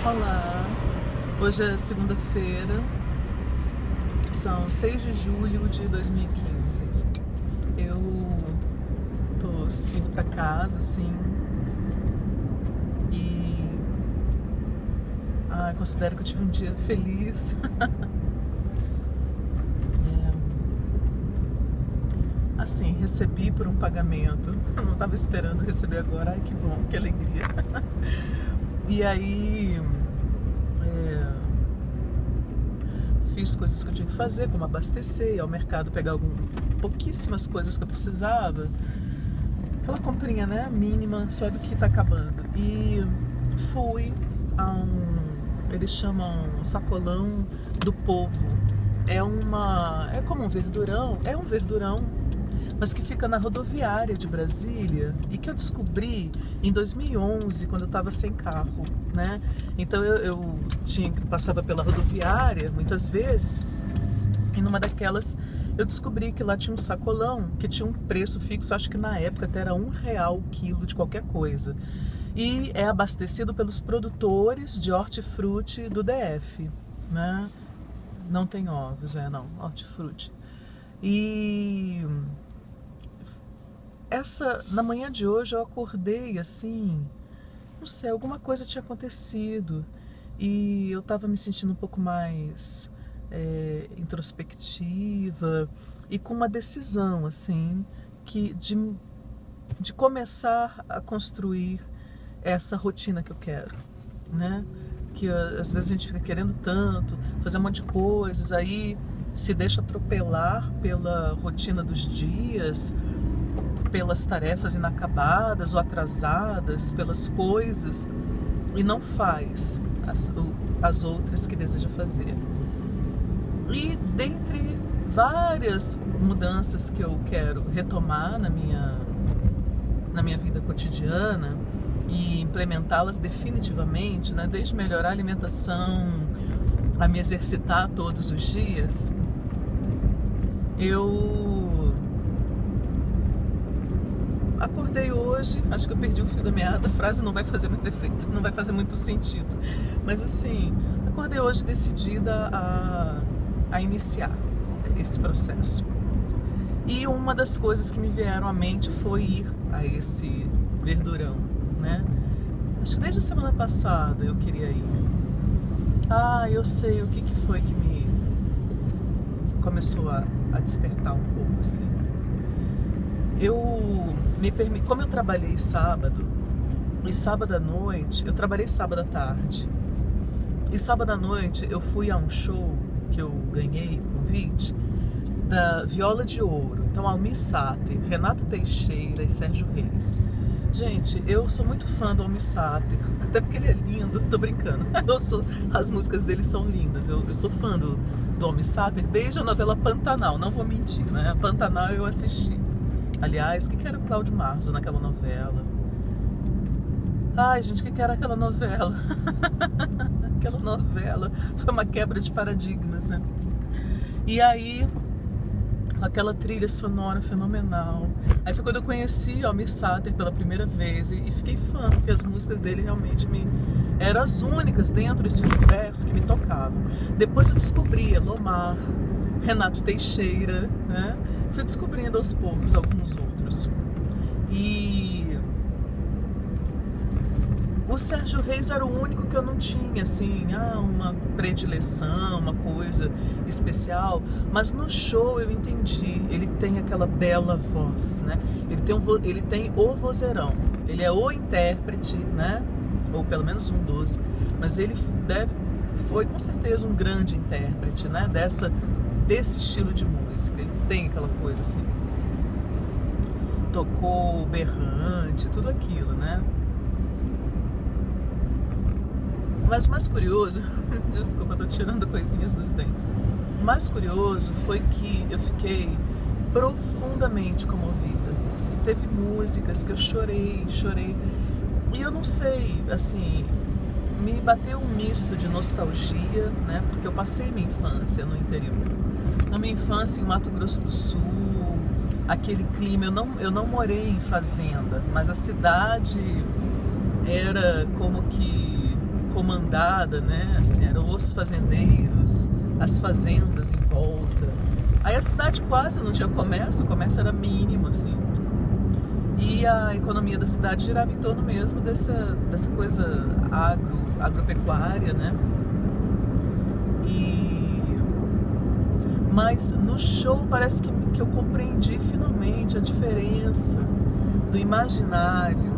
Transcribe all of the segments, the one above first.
Olá, hoje é segunda-feira, são 6 de julho de 2015. Eu tô indo pra casa, assim, e considero que eu tive um dia feliz. Assim, recebi por um pagamento, eu não estava esperando receber agora, ai que bom, que alegria. E aí fiz coisas que eu tinha que fazer, como abastecer, ir ao mercado pegar pouquíssimas coisas que eu precisava, aquela comprinha, né, mínima, só do que tá acabando. E fui a eles chamam Sacolão do Povo. É como um verdurão, mas que fica na rodoviária de Brasília e que eu descobri em 2011, quando eu estava sem carro, né? Então eu passava pela rodoviária muitas vezes e numa daquelas eu descobri que lá tinha um sacolão que tinha um preço fixo, acho que na época até era R$1 o quilo de qualquer coisa. E é abastecido pelos produtores de hortifruti do DF, né? Não tem ovos, hortifruti. E na manhã de hoje eu acordei assim, não sei, alguma coisa tinha acontecido e eu estava me sentindo um pouco mais introspectiva e com uma decisão assim de começar a construir essa rotina que eu quero, né? Que às vezes a gente fica querendo tanto fazer um monte de coisas, aí se deixa atropelar pela rotina dos dias, pelas tarefas inacabadas ou atrasadas, pelas coisas, e não faz as outras que deseja fazer. E dentre várias mudanças que eu quero retomar na minha vida cotidiana e implementá-las definitivamente, né, desde melhorar a alimentação a me exercitar todos os dias, eu acordei hoje, acho que eu perdi o fio da meada, a frase não vai fazer muito efeito, não vai fazer muito sentido, mas assim, acordei hoje decidida a iniciar esse processo. E uma das coisas que me vieram à mente foi ir a esse verdurão, né? Acho que desde a semana passada eu queria ir. Eu sei o que foi que me começou a despertar um pouco, assim. Como eu trabalhei sábado, e sábado à noite, eu trabalhei sábado à tarde, e sábado à noite eu fui a um show que eu ganhei convite da Viola de Ouro, então Almir Sater, Renato Teixeira e Sérgio Reis. Gente, eu sou muito fã do Almir Sater, até porque ele é lindo, tô brincando. As músicas dele são lindas, eu sou fã do Almir Sater desde a novela Pantanal, não vou mentir, né? Pantanal eu assisti. Aliás, o que era o Cláudio Marzo naquela novela? Ai, gente, o que era aquela novela? Aquela novela foi uma quebra de paradigmas, né? E aí, aquela trilha sonora fenomenal. Aí foi quando eu conheci o Almir Sater pela primeira vez e fiquei fã, porque as músicas dele realmente eram as únicas dentro desse universo que me tocavam. Depois eu descobri Elomar, Renato Teixeira, né? Fui descobrindo aos poucos alguns outros. E o Sérgio Reis era o único que eu não tinha, assim, uma predileção, uma coisa especial. Mas no show eu entendi, ele tem aquela bela voz, né? Ele tem o vozeirão, ele é o intérprete, né? Ou pelo menos um dos. Mas ele foi com certeza um grande intérprete, né? Desse estilo de música. Ele tem aquela coisa assim. Tocou berrante, tudo aquilo, né? Mas o mais curioso, desculpa, eu tô tirando coisinhas dos dentes. O mais curioso foi que eu fiquei profundamente comovida. Assim, teve músicas que eu chorei. E eu não sei, assim, me bateu um misto de nostalgia, né? Porque eu passei minha infância no interior. Na minha infância em Mato Grosso do Sul, aquele clima, eu não morei em fazenda, mas a cidade era como comandada, né? Assim, eram os fazendeiros, as fazendas em volta. Aí a cidade quase não tinha comércio, o comércio era mínimo, assim. E a economia da cidade girava em torno mesmo dessa coisa agropecuária, né? Mas no show parece que eu compreendi finalmente a diferença do imaginário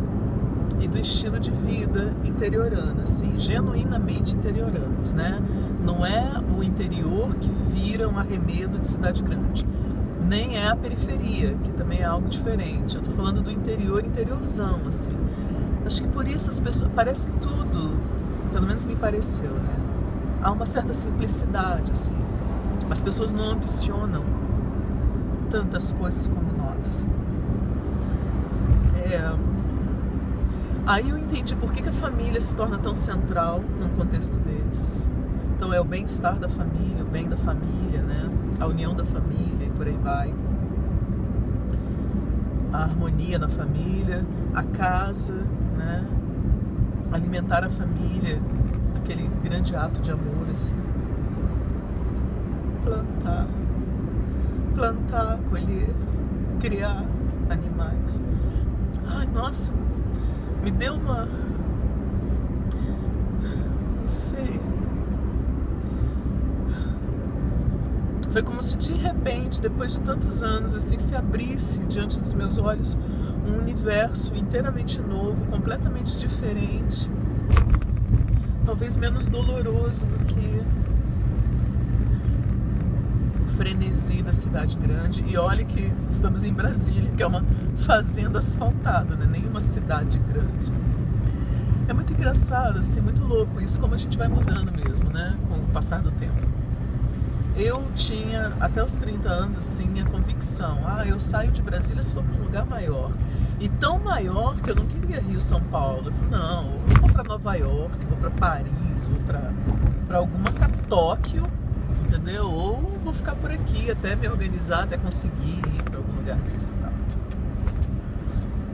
e do estilo de vida interiorano, assim, genuinamente interioranos, né? Não é o interior que vira um arremedo de cidade grande, nem é a periferia, que também é algo diferente. Eu tô falando do interior, interiorzão, assim. Acho que por isso as pessoas, parece que tudo, pelo menos me pareceu, né? Há uma certa simplicidade, assim. As pessoas não ambicionam tantas coisas como nós. Aí eu entendi por que a família se torna tão central num contexto desses. Então é o bem-estar da família, o bem da família, né? A união da família e por aí vai. A harmonia na família, a casa, né? Alimentar a família, aquele grande ato de amor, assim. Plantar, colher, criar animais. Ai, nossa, me deu uma... não sei. Foi como se de repente, depois de tantos anos, assim, se abrisse diante dos meus olhos um universo inteiramente novo, completamente diferente, talvez menos doloroso do que o frenesi da cidade grande. E olhe que estamos em Brasília, que é uma fazenda asfaltada, né? Nem uma cidade grande. É muito engraçado, assim, muito louco isso, como a gente vai mudando mesmo, né? Com o passar do tempo. Eu tinha, até os 30 anos, assim, a convicção, eu saio de Brasília se for para um lugar maior. E tão maior que eu não queria Rio, São Paulo. Eu falei, não, eu vou para Nova York, vou para Paris, vou para alguma Tóquio, entendeu? Ou vou ficar por aqui até me organizar, até conseguir ir para algum lugar desse e tal.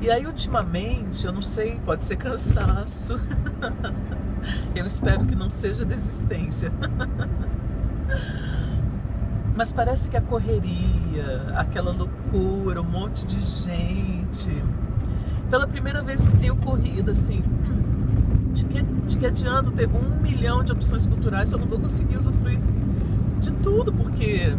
E aí, ultimamente, eu não sei, pode ser cansaço. Eu espero que não seja desistência. Mas parece que a correria, aquela loucura, um monte de gente. Pela primeira vez que tenho corrido, assim, de que adianta ter 1 milhão de opções culturais se eu não vou conseguir usufruir de tudo, porque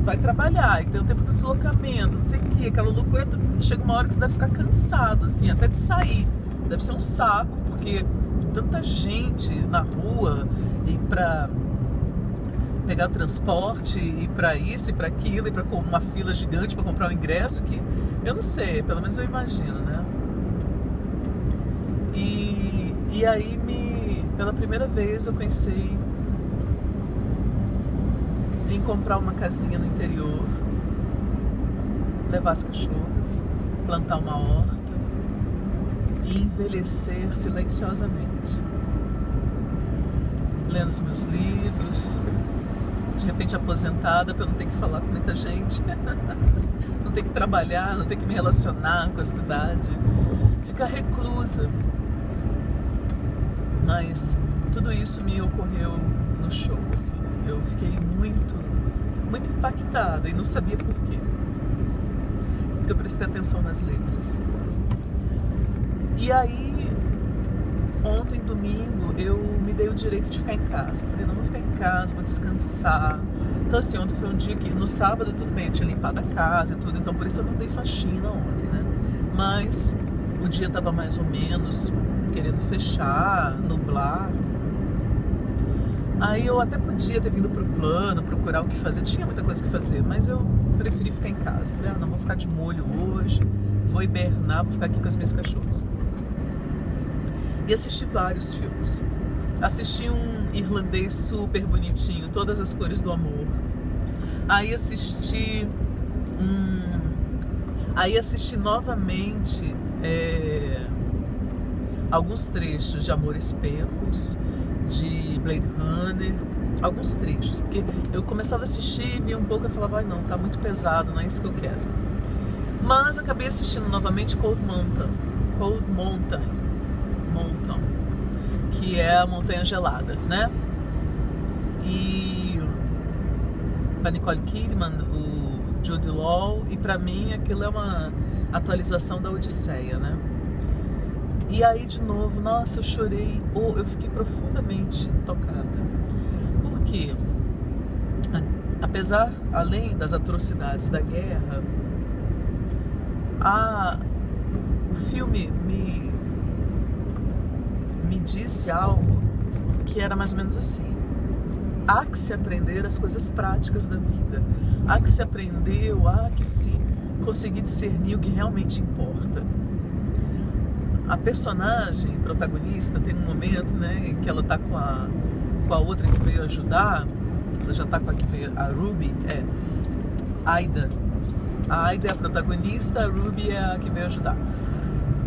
vai trabalhar e tem o tempo do deslocamento, não sei o que, aquela loucura. Chega uma hora que você deve ficar cansado, assim, até de sair. Deve ser um saco, porque tanta gente na rua e pra pegar o transporte e para isso e para aquilo e para uma fila gigante para comprar um ingresso que eu não sei, pelo menos eu imagino, né? E aí pela primeira vez eu pensei em comprar uma casinha no interior, levar as cachorras, plantar uma horta e envelhecer silenciosamente, lendo os meus livros, de repente aposentada para não ter que falar com muita gente, não ter que trabalhar, não ter que me relacionar com a cidade, ficar reclusa. Mas tudo isso me ocorreu no show, assim. Eu fiquei muito impactada e não sabia por quê, porque eu prestei atenção nas letras. E aí, ontem, domingo, eu me dei o direito de ficar em casa. Eu falei, não, vou ficar em casa, vou descansar. Então, assim, ontem foi um dia que, no sábado, tudo bem, eu tinha limpado a casa e tudo, então por isso eu não dei faxina ontem, né? Mas o dia tava mais ou menos querendo fechar, nublar. Aí eu até podia ter vindo pro plano, procurar o que fazer, tinha muita coisa que fazer, mas eu preferi ficar em casa. Falei, não, vou ficar de molho hoje, vou hibernar, vou ficar aqui com as minhas cachorras. E assisti vários filmes. Assisti um irlandês super bonitinho, Todas as Cores do Amor. Aí assisti novamente alguns trechos de Amores Perros, de Blade Runner, alguns trechos, porque eu começava a assistir, via um pouco e falava, não, tá muito pesado, não é isso que eu quero. Mas acabei assistindo novamente Cold Mountain, que é a Montanha Gelada, né? E com a Nicole Kidman, o Jude Law, e pra mim aquilo é uma atualização da Odisseia, né? E aí de novo, nossa, eu chorei, eu fiquei profundamente tocada. Por quê? Apesar, além das atrocidades da guerra, o filme me disse algo que era mais ou menos assim: há que se aprender as coisas práticas da vida, há que se aprender, há que se conseguir discernir o que realmente importa. A personagem protagonista tem um momento, né, em que ela tá com a outra que veio ajudar. Ela já tá com a que veio, a Ruby, Aida. A Aida é a protagonista, a Ruby é a que veio ajudar.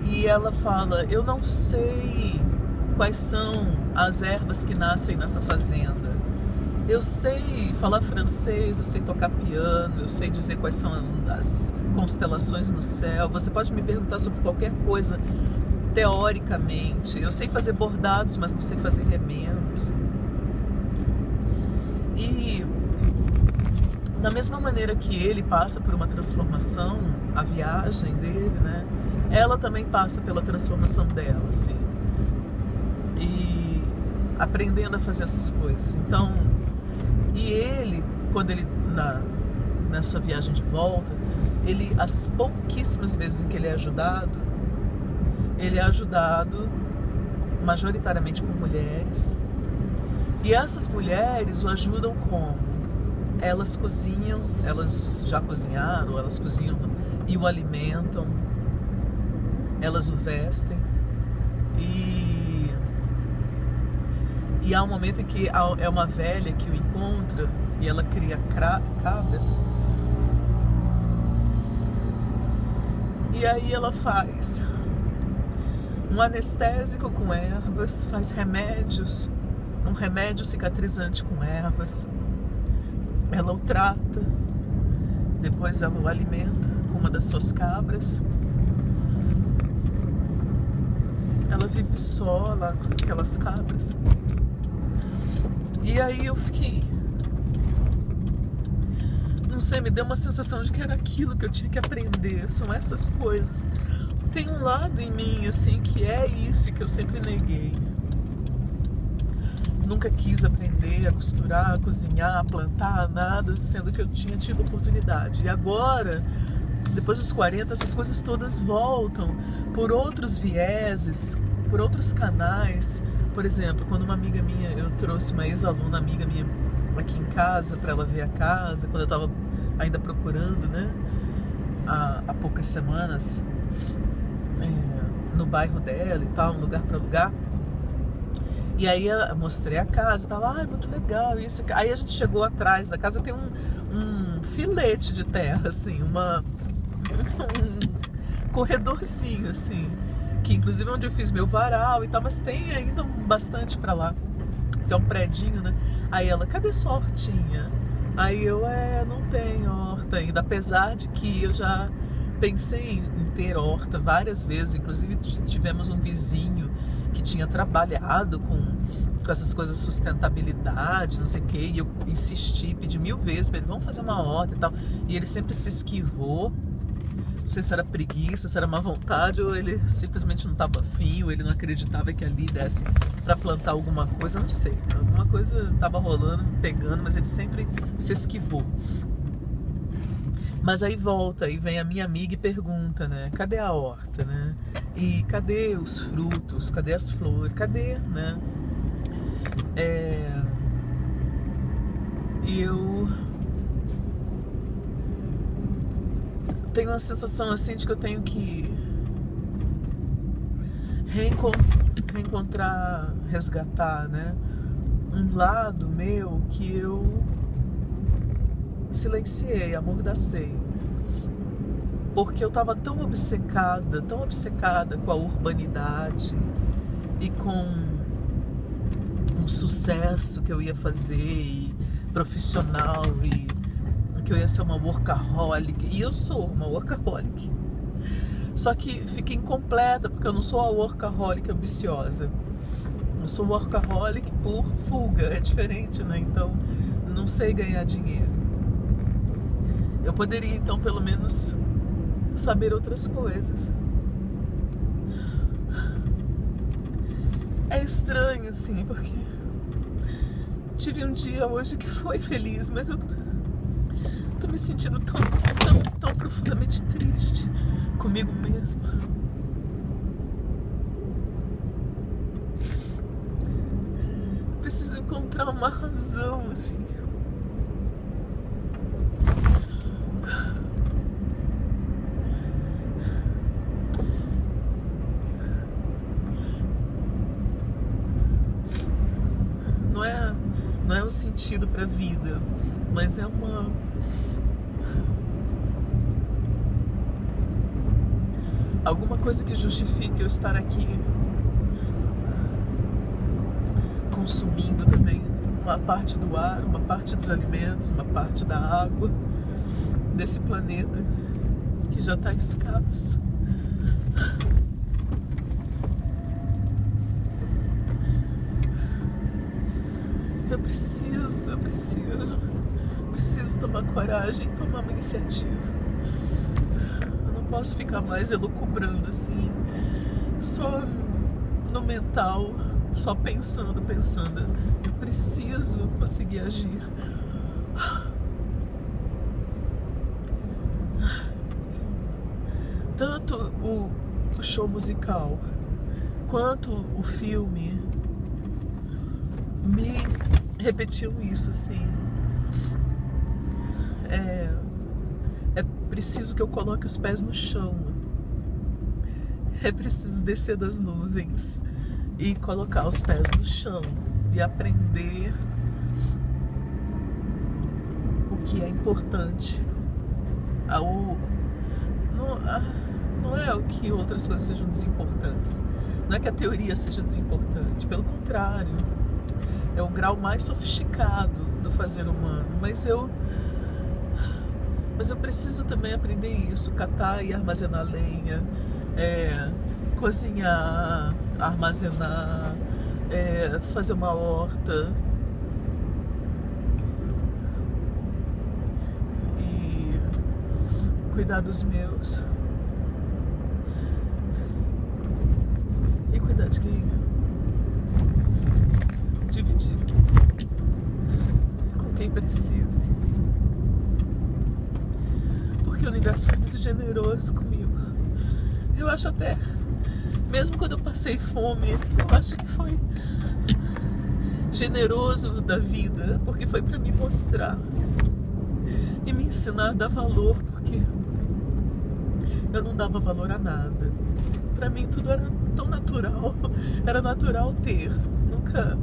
E ela fala: eu não sei quais são as ervas que nascem nessa fazenda. Eu sei falar francês, eu sei tocar piano, eu sei dizer quais são as constelações no céu. Você pode me perguntar sobre qualquer coisa teoricamente. Eu sei fazer bordados, mas não sei fazer remendos. E da mesma maneira que ele passa por uma transformação, a viagem dele, né? Ela também passa pela transformação dela, assim. E aprendendo a fazer essas coisas. Então, e ele, quando ele nessa viagem de volta, ele, as pouquíssimas vezes em que ele é ajudado majoritariamente por mulheres. E essas mulheres o ajudam como? Elas cozinham, elas já cozinharam, elas cozinham e o alimentam, elas o vestem. E há um momento em que é uma velha que o encontra e ela cria cabras. E aí ela faz um anestésico com ervas, faz remédios, um remédio cicatrizante com ervas. Ela o trata, depois ela o alimenta com uma das suas cabras. Ela vive só lá com aquelas cabras. E aí eu fiquei, não sei, me deu uma sensação de que era aquilo que eu tinha que aprender. São essas coisas. Tem um lado em mim, assim, que é isso que eu sempre neguei. Nunca quis aprender a costurar, a cozinhar, a plantar, nada, sendo que eu tinha tido oportunidade. E agora, depois dos 40, essas coisas todas voltam por outros vieses, por outros canais. Por exemplo, quando uma amiga minha, eu trouxe uma ex-aluna amiga minha aqui em casa para ela ver a casa, quando eu estava ainda procurando, né, há poucas semanas, no bairro dela e tal, um lugar para alugar. E aí eu mostrei a casa, tava, muito legal isso. Aí a gente chegou atrás da casa, tem um filete de terra, assim, um corredorzinho, assim, que inclusive é onde eu fiz meu varal e tal, mas tem ainda bastante pra lá, que é um predinho, né? Aí ela: cadê sua hortinha? Aí eu: não tem horta ainda, apesar de que eu já pensei em ter horta várias vezes. Inclusive tivemos um vizinho que tinha trabalhado com essas coisas, sustentabilidade, não sei o que, e eu insisti, pedi 1000 vezes para ele: vamos fazer uma horta e tal, e ele sempre se esquivou. Não sei se era preguiça, se era má vontade, ou ele simplesmente não estava afim, ou ele não acreditava que ali desse para plantar alguma coisa, não sei. Alguma coisa estava rolando, pegando, mas ele sempre se esquivou. Mas aí volta, aí vem a minha amiga e pergunta, né? Cadê a horta, né? E cadê os frutos? Cadê as flores? Cadê, né? E eu tenho uma sensação assim de que eu tenho que reencontrar, resgatar, né? Um lado meu que eu silenciei, amordacei. Porque eu estava tão obcecada com a urbanidade e com um sucesso que eu ia fazer, e profissional, e que eu ia ser uma workaholic. E eu sou uma workaholic. Só que fiquei incompleta, porque eu não sou a workaholic ambiciosa. Eu sou workaholic por fuga, é diferente, né? Então, não sei ganhar dinheiro. Eu poderia, então, pelo menos saber outras coisas. É estranho, assim, porque tive um dia hoje que foi feliz, mas eu tô me sentindo tão profundamente triste comigo mesma. Preciso encontrar uma razão, assim. Não é um sentido pra vida, mas é alguma coisa que justifique eu estar aqui consumindo também uma parte do ar, uma parte dos alimentos, uma parte da água desse planeta que já está escasso. Eu preciso tomar coragem, tomar uma iniciativa. Eu não posso ficar mais elucubrando assim, só no mental, só pensando. Eu preciso conseguir agir. Tanto o show musical quanto o filme me repetiam isso, assim. É preciso que eu coloque os pés no chão. É preciso descer das nuvens e colocar os pés no chão e aprender o que é importante. Não é o que outras coisas sejam desimportantes. Não é que a teoria seja desimportante. Pelo contrário, é o grau mais sofisticado do fazer humano. Mas eu preciso também aprender isso. Catar e armazenar lenha, cozinhar, armazenar, fazer uma horta e cuidar dos meus e cuidar de quem dividir com quem precise, porque o universo foi muito generoso comigo. Eu acho até, mesmo quando eu passei fome, eu acho que foi generoso da vida, porque foi para me mostrar e me ensinar a dar valor, porque eu não dava valor a nada. Para mim tudo era tão natural, era natural ter. Nunca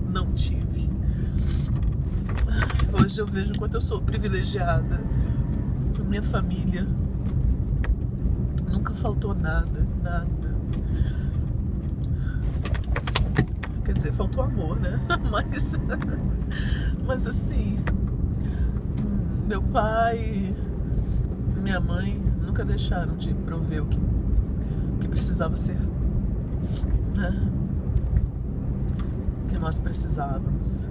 não tive. Hoje eu vejo o quanto eu sou privilegiada. Minha família nunca faltou nada. Quer dizer, faltou amor, né? Mas assim, meu pai, minha mãe nunca deixaram de prover o que precisava ser, né? O que nós precisávamos.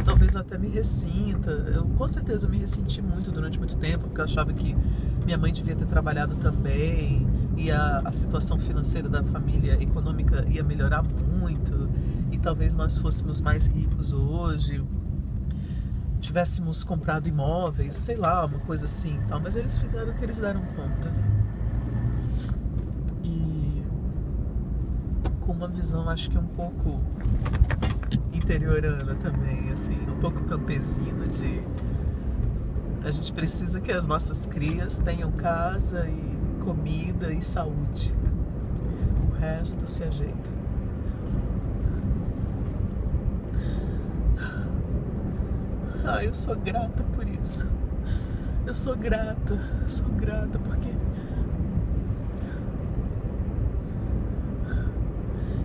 Talvez eu até me ressinta. Eu com certeza me ressenti muito durante muito tempo, porque eu achava que minha mãe devia ter trabalhado também e a situação financeira da família econômica ia melhorar muito e talvez nós fôssemos mais ricos hoje, tivéssemos comprado imóveis, sei lá, uma coisa assim, tal. Mas eles fizeram o que eles deram conta e com uma visão, acho que um pouco interiorana também, assim, um pouco campesina, de a gente precisa que as nossas crias tenham casa e comida e saúde, o resto se ajeita. Eu sou grata por isso. Eu sou grata porque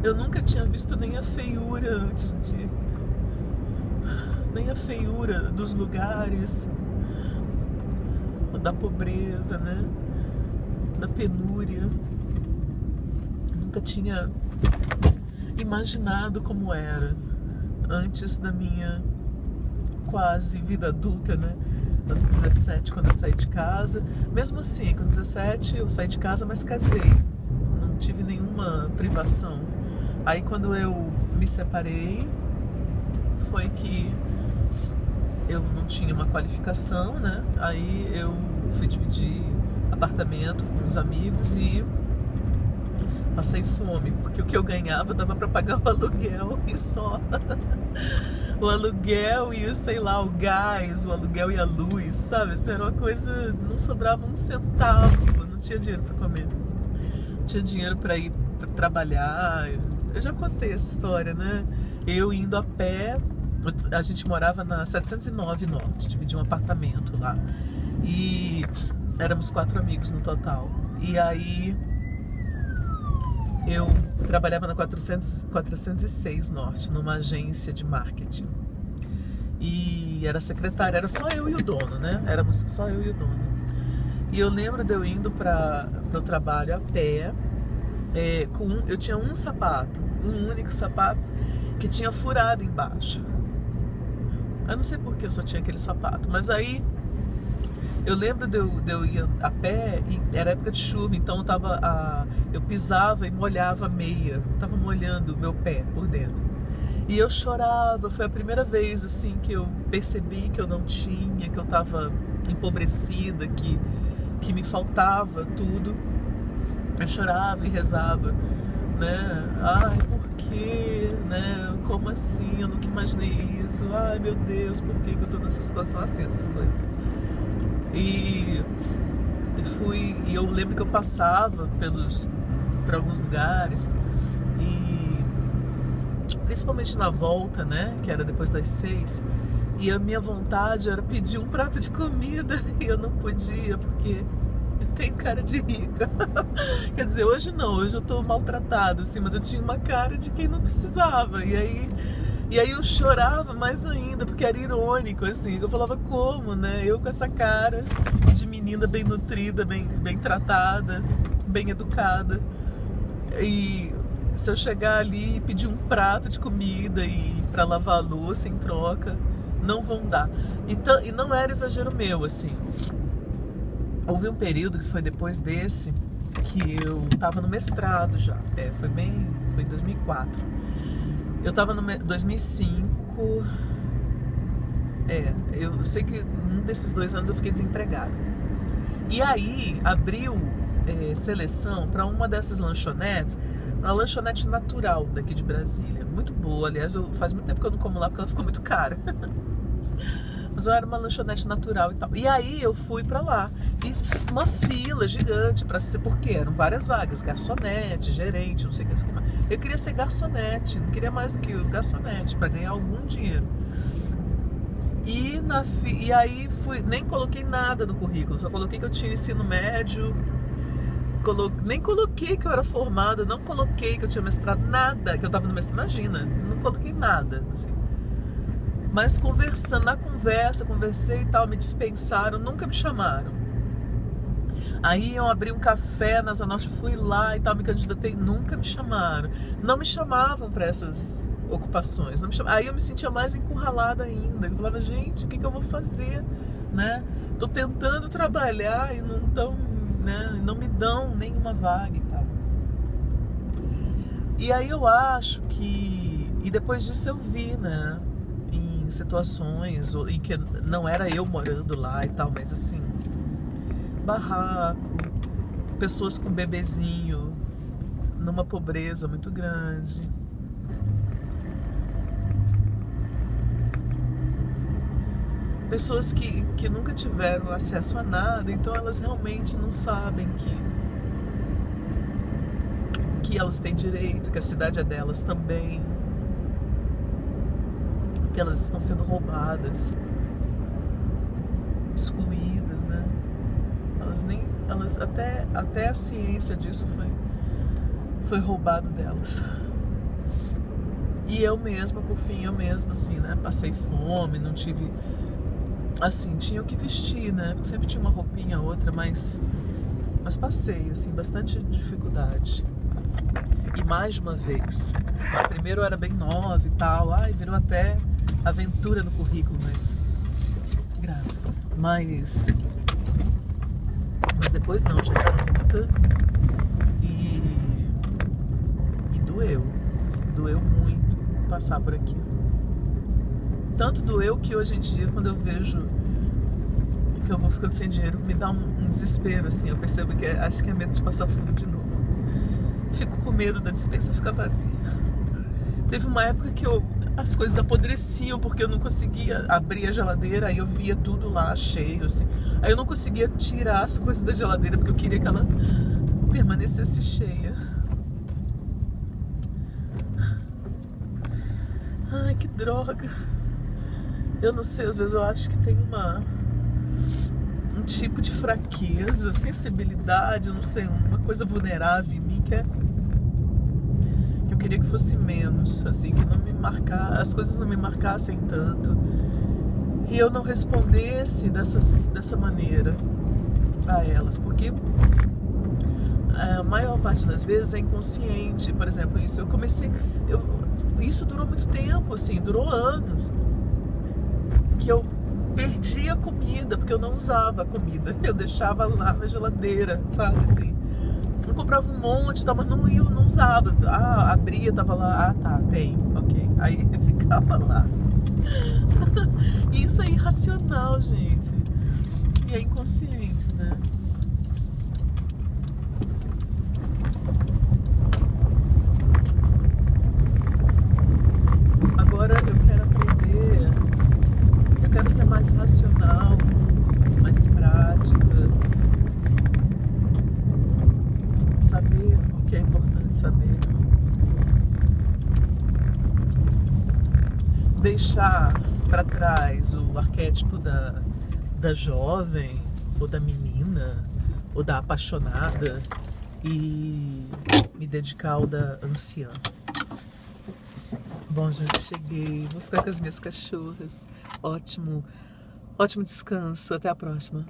eu nunca tinha visto nem a feiura nem a feiura dos lugares, da pobreza, né? Da penúria. Nunca tinha imaginado como era antes da minha quase vida adulta, né? Aos 17, quando eu saí de casa. Mesmo assim, com 17 eu saí de casa, mas casei. Não tive nenhuma privação. Aí quando eu me separei, foi que eu não tinha uma qualificação, né? Aí eu fui dividir apartamento com uns amigos e passei fome, porque o que eu ganhava dava para pagar o aluguel e só. O aluguel e, sei lá, o gás, o aluguel e a luz, sabe? Isso era uma coisa, não sobrava um centavo, não tinha dinheiro para comer. Não tinha dinheiro para ir pra trabalhar. Eu já contei essa história, né? Eu indo a pé, a gente morava na 709 Norte, dividia um apartamento lá. E éramos 4 amigos no total. E aí eu trabalhava na 406 Norte, numa agência de marketing. E era secretária, era só eu e o dono, né? Éramos só eu e o dono. E eu lembro de eu indo para o trabalho a pé, eu tinha um sapato, um único sapato, que tinha furado embaixo. Eu não sei por que eu só tinha aquele sapato, mas aí eu lembro de eu ir a pé e era época de chuva, então eu pisava e molhava a meia, tava molhando o meu pé por dentro. E eu chorava, foi a primeira vez assim que eu percebi que eu não tinha, que eu tava empobrecida, que me faltava tudo. Eu chorava e rezava, né? Ai, por quê? Né? Como assim? Eu nunca imaginei isso. Ai, meu Deus, por que eu tô nessa situação assim, essas coisas? E eu lembro que eu passava por alguns lugares e principalmente na volta, né, que era depois das 6, e a minha vontade era pedir um prato de comida e eu não podia porque eu tenho cara de rica. Quer dizer, hoje não, hoje eu tô maltratada, assim, mas eu tinha uma cara de quem não precisava. E aí eu chorava mais ainda, porque era irônico, assim. Eu falava, como, né? Eu com essa cara de menina bem nutrida, bem tratada, bem educada. E se eu chegar ali e pedir um prato de comida e para lavar a louça em troca, não vão dar. E não era exagero meu, assim. Houve um período que foi depois desse, que eu tava no mestrado já. Foi em 2004. Eu tava no 2005. Eu sei que um desses 2 anos eu fiquei desempregada. E aí abriu seleção para uma dessas lanchonetes, uma lanchonete natural daqui de Brasília. Muito boa, aliás, faz muito tempo que eu não como lá porque ela ficou muito cara. Mas eu era uma lanchonete natural e tal. E aí eu fui pra lá. E uma fila gigante pra ser, porque eram várias vagas. Garçonete, gerente, não sei o que mais. Eu queria ser garçonete, não queria mais do que o garçonete, pra ganhar algum dinheiro. E aí nem coloquei nada no currículo, só coloquei que eu tinha ensino médio. Nem coloquei que eu era formada, não coloquei que eu tinha mestrado, nada, que eu tava no mestrado, imagina, não coloquei nada, assim. Mas conversei e tal, me dispensaram, nunca me chamaram. Aí eu abri um café na Zona Norte, fui lá e tal, me candidatei, nunca me chamaram. Não me chamavam para essas ocupações. Aí eu me sentia mais encurralada ainda. Eu falava, gente, o que eu vou fazer? Né? Tô tentando trabalhar e não tão, né? Não me dão nenhuma vaga e tal. E aí eu acho que... E depois disso eu vi, né? Em situações em que não era eu morando lá e tal, mas assim, barraco, pessoas com bebezinho, numa pobreza muito grande. Pessoas que nunca tiveram acesso a nada, então elas realmente não sabem que elas têm direito, que a cidade é delas também, que elas estão sendo roubadas, excluídas, né? Até a ciência disso foi roubado delas. E eu mesma, por fim, assim, né? Passei fome, não tive assim, tinha o que vestir, né? Porque sempre tinha uma roupinha, outra, mas passei, assim, bastante dificuldade. E mais de uma vez. Primeiro eu era bem nova e tal, virou até aventura no currículo, mas grávida. Mas depois não, já era adulta e doeu. Assim, doeu muito passar por aquilo. Tanto doeu que hoje em dia, quando eu vejo que eu vou ficando sem dinheiro, me dá um desespero, assim. Eu percebo que acho que é medo de passar fome de novo. Fico com medo da despensa ficar vazia. Teve uma época que as coisas apodreciam porque eu não conseguia abrir a geladeira, aí eu via tudo lá cheio, assim. Aí eu não conseguia tirar as coisas da geladeira porque eu queria que ela permanecesse cheia. Ai, que droga. Eu não sei, às vezes eu acho que tem um tipo de fraqueza, sensibilidade, eu não sei, uma coisa vulnerável em mim que eu queria que fosse menos, assim, que não me as coisas não me marcassem tanto e eu não respondesse dessa maneira a elas, porque a maior parte das vezes é inconsciente. Por exemplo, isso durou muito tempo, assim, durou anos, que eu perdia comida porque eu não usava a comida, eu deixava lá na geladeira, sabe, assim. Eu comprava um monte, mas não usava. Abria, tava lá, tá, tem, ok. Aí ficava lá. E isso é irracional, gente. E é inconsciente, né? Agora eu quero aprender, eu quero ser mais racional, mais prática. Saber o que é importante saber. Deixar para trás o arquétipo da jovem, ou da menina, ou da apaixonada, e me dedicar ao da anciã. Bom, gente, cheguei. Vou ficar com as minhas cachorras. Ótimo descanso. Até a próxima.